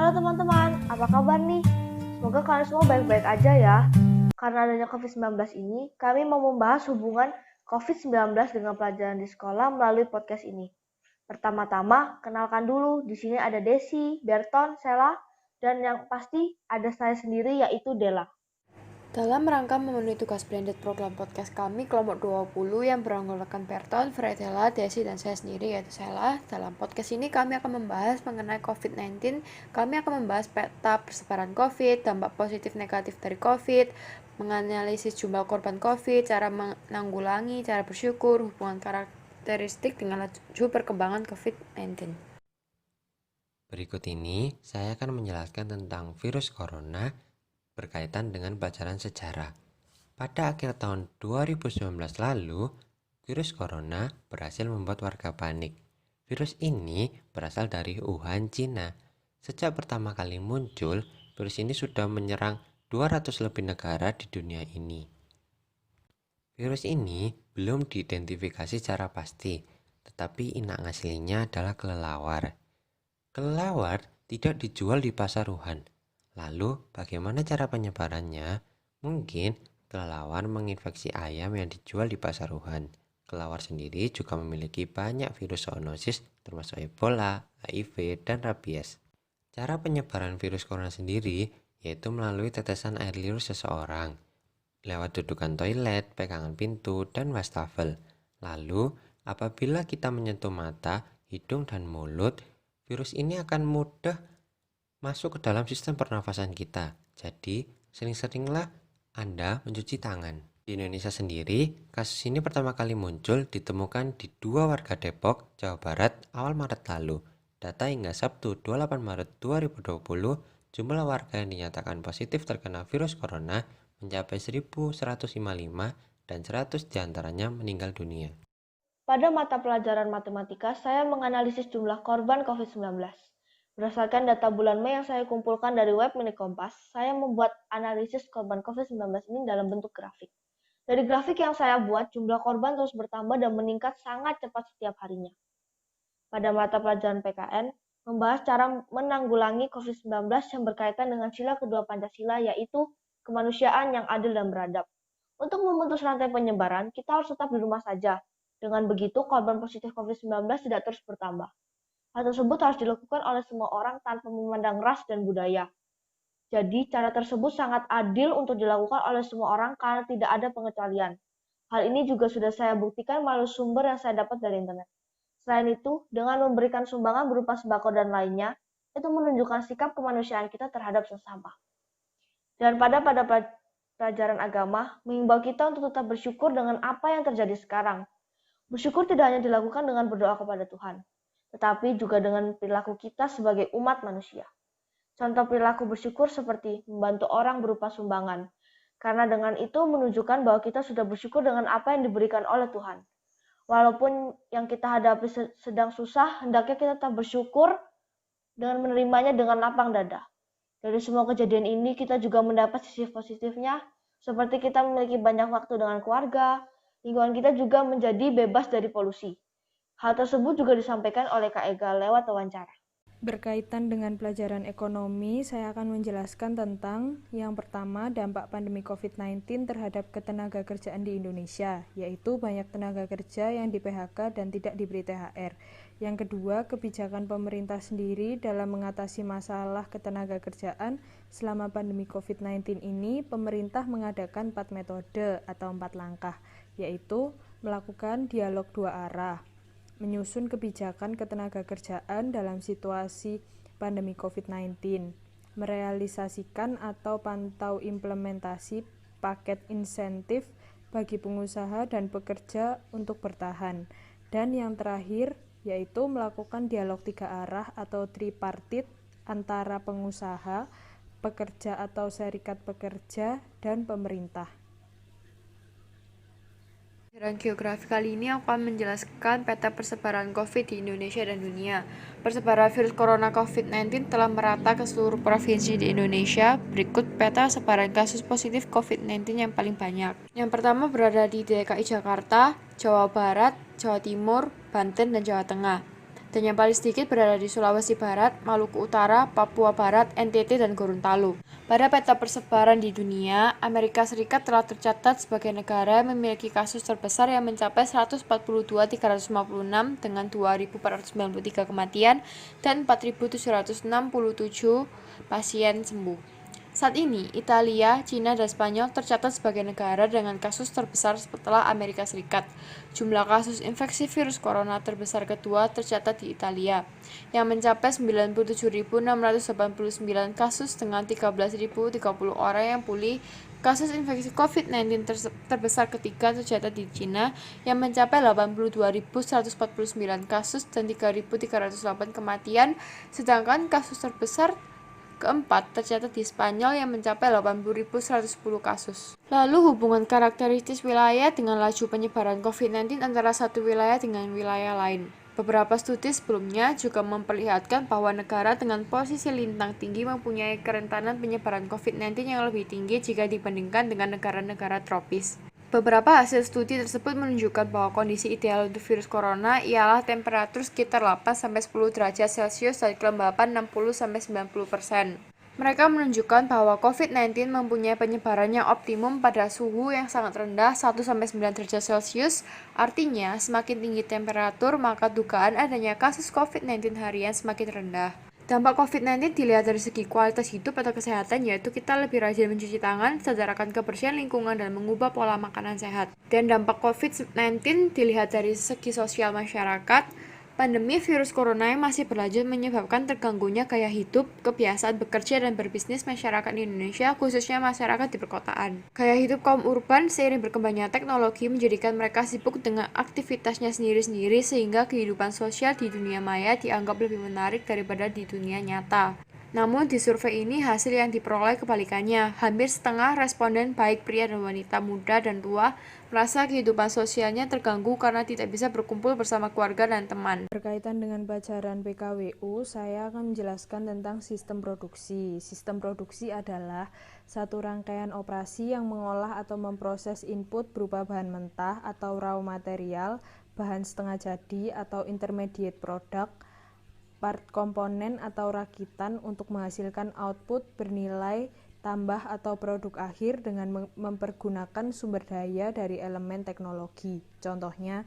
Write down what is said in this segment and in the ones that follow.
Halo teman-teman, apa kabar nih? Semoga kalian semua baik-baik aja ya. Karena adanya COVID-19 ini, kami mau membahas hubungan COVID-19 dengan pelajaran di sekolah melalui podcast ini. Pertama-tama, kenalkan dulu, di sini ada Desi, Berton, Sela, dan yang pasti ada saya sendiri yaitu Dela. Dalam rangka memenuhi tugas blended program podcast kami, kelompok 20 yang beranggotakan Berton, Fredela, Desi, dan saya sendiri yaitu Sela. Dalam podcast ini kami akan membahas mengenai COVID-19, kami akan membahas peta persebaran COVID, dampak positif negatif dari COVID, menganalisis jumlah korban COVID, cara menanggulangi, cara bersyukur, hubungan karakteristik dengan laju perkembangan COVID-19. Berikut ini saya akan menjelaskan tentang virus corona berkaitan dengan pelajaran sejarah. Pada akhir tahun 2019 lalu, virus corona berhasil membuat warga panik. Virus ini berasal dari Wuhan, Cina. Sejak pertama kali muncul, virus ini sudah menyerang 200 lebih negara di dunia ini. Virus ini belum diidentifikasi secara pasti, tetapi inang aslinya adalah kelelawar. Kelelawar tidak dijual di pasar Wuhan. Lalu, bagaimana cara penyebarannya? Mungkin kelelawar menginfeksi ayam yang dijual di pasar Wuhan. Kelelawar sendiri juga memiliki banyak virus zoonosis termasuk Ebola, HIV, dan rabies. Cara penyebaran virus corona sendiri yaitu melalui tetesan air liur seseorang, lewat dudukan toilet, pegangan pintu, dan wastafel. Lalu, apabila kita menyentuh mata, hidung, dan mulut, virus ini akan mudah masuk ke dalam sistem pernafasan kita. Jadi, sering-seringlah Anda mencuci tangan. Di Indonesia sendiri, kasus ini pertama kali muncul ditemukan di 2 warga Depok, Jawa Barat awal Maret lalu. Data hingga Sabtu 28 Maret 2020, jumlah warga yang dinyatakan positif terkena virus corona mencapai 1.155 dan 100 diantaranya meninggal dunia. Pada mata pelajaran matematika, saya menganalisis jumlah korban COVID-19. Berdasarkan data bulan Mei yang saya kumpulkan dari web Mini Kompas, saya membuat analisis korban COVID-19 ini dalam bentuk grafik. Dari grafik yang saya buat, jumlah korban terus bertambah dan meningkat sangat cepat setiap harinya. Pada mata pelajaran PKN, membahas cara menanggulangi COVID-19 yang berkaitan dengan sila kedua Pancasila, yaitu kemanusiaan yang adil dan beradab. Untuk memutus rantai penyebaran, kita harus tetap di rumah saja. Dengan begitu, korban positif COVID-19 tidak terus bertambah. Hal tersebut harus dilakukan oleh semua orang tanpa memandang ras dan budaya. Jadi, cara tersebut sangat adil untuk dilakukan oleh semua orang karena tidak ada pengecualian. Hal ini juga sudah saya buktikan melalui sumber yang saya dapat dari internet. Selain itu, dengan memberikan sumbangan berupa sembako dan lainnya, itu menunjukkan sikap kemanusiaan kita terhadap sesama. Dan pada pelajaran agama, mengimbau kita untuk tetap bersyukur dengan apa yang terjadi sekarang. Bersyukur tidak hanya dilakukan dengan berdoa kepada Tuhan, tetapi juga dengan perilaku kita sebagai umat manusia. Contoh perilaku bersyukur seperti membantu orang berupa sumbangan, karena dengan itu menunjukkan bahwa kita sudah bersyukur dengan apa yang diberikan oleh Tuhan. Walaupun yang kita hadapi sedang susah, hendaknya kita tetap bersyukur dengan menerimanya dengan lapang dada. Dari semua kejadian ini, kita juga mendapat sisi positifnya, seperti kita memiliki banyak waktu dengan keluarga, lingkungan kita juga menjadi bebas dari polusi. Hal tersebut juga disampaikan oleh Kak Ega lewat wawancara. Berkaitan dengan pelajaran ekonomi, saya akan menjelaskan tentang yang pertama, dampak pandemi COVID-19 terhadap ketenagakerjaan di Indonesia, yaitu banyak tenaga kerja yang di-PHK dan tidak diberi THR. Yang kedua, kebijakan pemerintah sendiri dalam mengatasi masalah ketenagakerjaan selama pandemi COVID-19 ini, pemerintah mengadakan 4 metode atau 4 langkah, yaitu melakukan dialog 2 arah, menyusun kebijakan ketenagakerjaan dalam situasi pandemi COVID-19, merealisasikan atau pantau implementasi paket insentif bagi pengusaha dan pekerja untuk bertahan, dan yang terakhir yaitu melakukan dialog 3 arah atau tripartit antara pengusaha, pekerja atau serikat pekerja, dan pemerintah. Pelajaran geografi kali ini akan menjelaskan peta persebaran COVID di Indonesia dan dunia. Persebaran virus corona COVID-19 telah merata ke seluruh provinsi di Indonesia. Berikut peta sebaran kasus positif COVID-19 yang paling banyak. Yang pertama berada di DKI Jakarta, Jawa Barat, Jawa Timur, Banten, dan Jawa Tengah. dan yang paling sedikit berada di Sulawesi Barat, Maluku Utara, Papua Barat, NTT, dan Gorontalo. Pada peta persebaran di dunia, Amerika Serikat telah tercatat sebagai negara yang memiliki kasus terbesar yang mencapai 142.356 dengan 2.493 kematian dan 4.767 pasien sembuh. Saat ini, Italia, Cina, dan Spanyol tercatat sebagai negara dengan kasus terbesar setelah Amerika Serikat. Jumlah kasus infeksi virus corona terbesar kedua tercatat di Italia, yang mencapai 97.689 kasus dengan 13.030 orang yang pulih. Kasus infeksi COVID-19 terbesar ketiga tercatat di Cina, yang mencapai 82.149 kasus dan 3.308 kematian, sedangkan kasus terbesar keempat tercatat di Spanyol yang mencapai 80.110 kasus. Lalu hubungan karakteristik wilayah dengan laju penyebaran COVID-19 antara satu wilayah dengan wilayah lain. Beberapa studi sebelumnya juga memperlihatkan bahwa negara dengan posisi lintang tinggi mempunyai kerentanan penyebaran COVID-19 yang lebih tinggi jika dibandingkan dengan negara-negara tropis. Beberapa hasil studi tersebut menunjukkan bahwa kondisi ideal untuk virus corona ialah temperatur sekitar 8-10 derajat Celcius dan kelembapan 60-90%. Mereka menunjukkan bahwa COVID-19 mempunyai penyebaran yang optimum pada suhu yang sangat rendah 1-9 derajat Celcius. Artinya, semakin tinggi temperatur, maka dugaan adanya kasus COVID-19 harian semakin rendah. Dampak COVID-19 dilihat dari segi kualitas hidup atau kesehatan, yaitu kita lebih rajin mencuci tangan, sadar akan kebersihan lingkungan, dan mengubah pola makanan sehat. Dan dampak COVID-19 dilihat dari segi sosial masyarakat. Pandemi virus corona yang masih berlanjut menyebabkan terganggunya gaya hidup, kebiasaan bekerja dan berbisnis masyarakat di Indonesia, khususnya masyarakat di perkotaan. Gaya hidup kaum urban seiring berkembangnya teknologi menjadikan mereka sibuk dengan aktivitasnya sendiri-sendiri sehingga kehidupan sosial di dunia maya dianggap lebih menarik daripada di dunia nyata. Namun di survei ini hasil yang diperoleh kebalikannya. Hampir setengah responden baik pria dan wanita muda dan tua merasa kehidupan sosialnya terganggu karena tidak bisa berkumpul bersama keluarga dan teman. Berkaitan dengan pelajaran PKWU, saya akan menjelaskan tentang sistem produksi. Sistem produksi adalah satu rangkaian operasi yang mengolah atau memproses input berupa bahan mentah atau raw material, bahan setengah jadi atau intermediate product, part komponen atau rakitan untuk menghasilkan output bernilai tambah atau produk akhir dengan mempergunakan sumber daya dari elemen teknologi. Contohnya,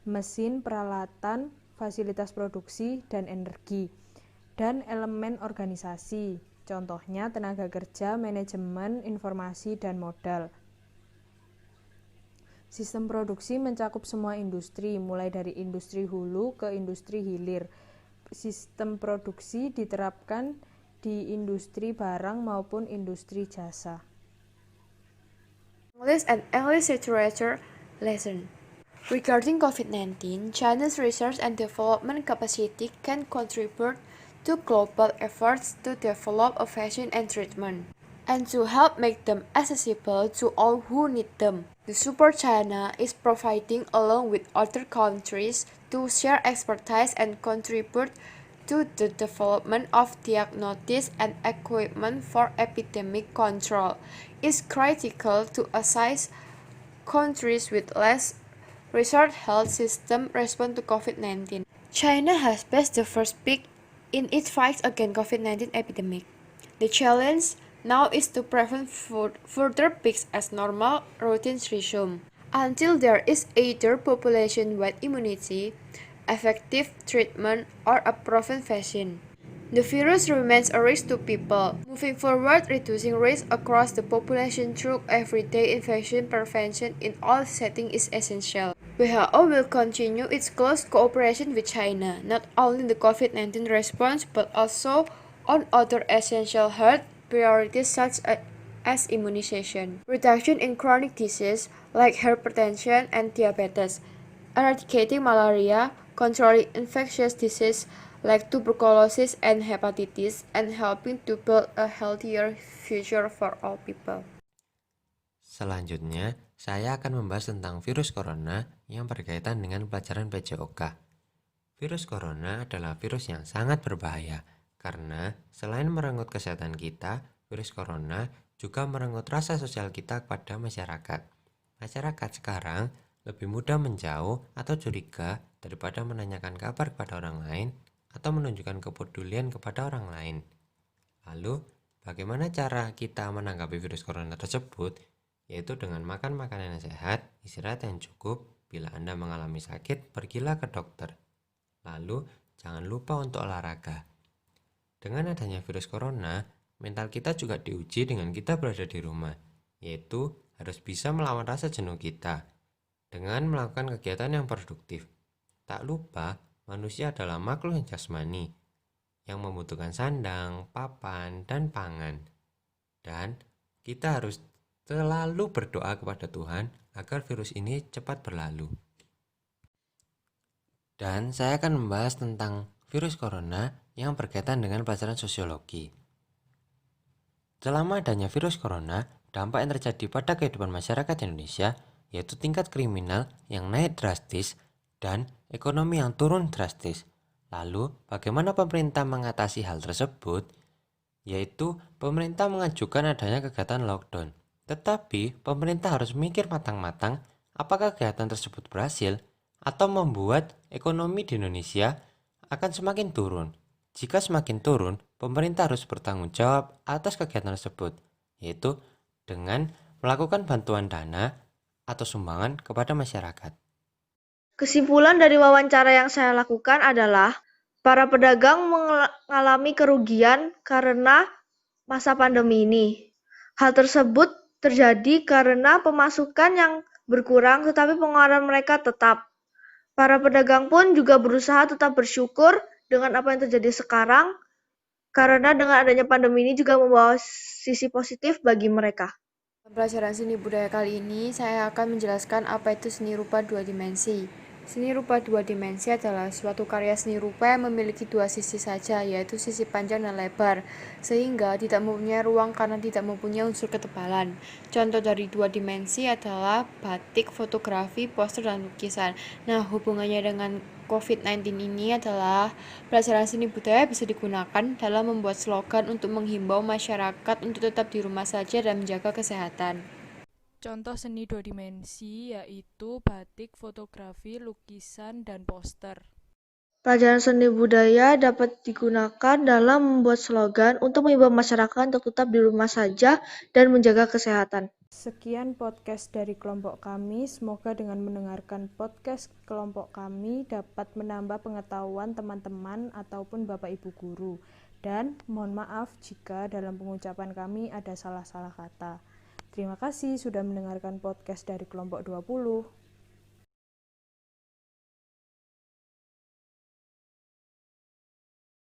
mesin, peralatan, fasilitas produksi, dan energi. Dan elemen organisasi. Contohnya, tenaga kerja, manajemen, informasi, dan modal. Sistem produksi mencakup semua industri, mulai dari industri hulu ke industri hilir. Sistem produksi diterapkan di industri barang maupun industri jasa. English and English literature lesson. Regarding COVID-19, China's research and development capacity can contribute to global efforts to develop a vaccine and treatment, and to help make them accessible to all who need them. The support China is providing along with other countries to share expertise and contribute to the development of diagnostics and equipment for epidemic control is critical to assist countries with less resource health system respond to COVID-19. China has passed the first peak in its fight against COVID-19 epidemic. The challenge now is to prevent further peaks as normal routines resume. Until there is either population-wide immunity, effective treatment, or a proven vaccine, the virus remains a risk to people. Moving forward, reducing risk across the population through everyday infection prevention in all settings is essential. WHO will continue its close cooperation with China, not only in the COVID-19 response, but also on other essential health priorities such as immunization, reduction in chronic disease like hypertension and diabetes, eradicating malaria, controlling infectious disease like tuberculosis and hepatitis, and helping to build a healthier future for all people. Selanjutnya, saya akan membahas tentang virus corona yang berkaitan dengan pelajaran PJOK. Virus corona adalah virus yang sangat berbahaya karena selain merenggut kesehatan kita, virus corona juga merenggut rasa sosial kita kepada masyarakat. Masyarakat sekarang lebih mudah menjauh atau curiga daripada menanyakan kabar kepada orang lain atau menunjukkan kepedulian kepada orang lain. Lalu, bagaimana cara kita menanggapi virus corona tersebut? Yaitu dengan makan makanan yang sehat, istirahat yang cukup. Bila Anda mengalami sakit, pergilah ke dokter. Lalu, jangan lupa untuk olahraga. Dengan adanya virus corona, mental kita juga diuji dengan kita berada di rumah, yaitu harus bisa melawan rasa jenuh kita dengan melakukan kegiatan yang produktif. Tak lupa, manusia adalah makhluk yang jasmani, yang membutuhkan sandang, papan, dan pangan. Dan kita harus selalu berdoa kepada Tuhan agar virus ini cepat berlalu. Dan saya akan membahas tentang virus corona yang berkaitan dengan pelajaran sosiologi. Selama adanya virus corona, dampak yang terjadi pada kehidupan masyarakat Indonesia yaitu tingkat kriminal yang naik drastis dan ekonomi yang turun drastis. Lalu, bagaimana pemerintah mengatasi hal tersebut? Yaitu pemerintah mengajukan adanya kegiatan lockdown. Tetapi, pemerintah harus mikir matang-matang apakah kegiatan tersebut berhasil atau membuat ekonomi di Indonesia akan semakin turun. Jika semakin turun, pemerintah harus bertanggung jawab atas kegiatan tersebut, yaitu dengan melakukan bantuan dana atau sumbangan kepada masyarakat. Kesimpulan dari wawancara yang saya lakukan adalah para pedagang mengalami kerugian karena masa pandemi ini. Hal tersebut terjadi karena pemasukan yang berkurang tetapi pengeluaran mereka tetap. Para pedagang pun juga berusaha tetap bersyukur dengan apa yang terjadi sekarang, karena dengan adanya pandemi ini juga membawa sisi positif bagi mereka. Pelajaran seni budaya kali ini, saya akan menjelaskan apa itu seni rupa dua dimensi. Seni rupa dua dimensi adalah suatu karya seni rupa yang memiliki dua sisi saja, yaitu sisi panjang dan lebar, sehingga tidak mempunyai ruang karena tidak mempunyai unsur ketebalan. Contoh dari dua dimensi adalah batik, fotografi, poster, dan lukisan. Nah, hubungannya dengan COVID-19 ini adalah pelajaran seni budaya bisa digunakan dalam membuat slogan untuk menghimbau masyarakat untuk tetap di rumah saja dan menjaga kesehatan. Contoh seni dua dimensi yaitu batik, fotografi, lukisan, dan poster. Pelajaran seni budaya dapat digunakan dalam membuat slogan untuk mengimbau masyarakat untuk tetap di rumah saja dan menjaga kesehatan. Sekian podcast dari kelompok kami. Semoga dengan mendengarkan podcast kelompok kami dapat menambah pengetahuan teman-teman ataupun Bapak Ibu guru. Dan mohon maaf jika dalam pengucapan kami ada salah-salah kata. Terima kasih sudah mendengarkan podcast dari kelompok 20.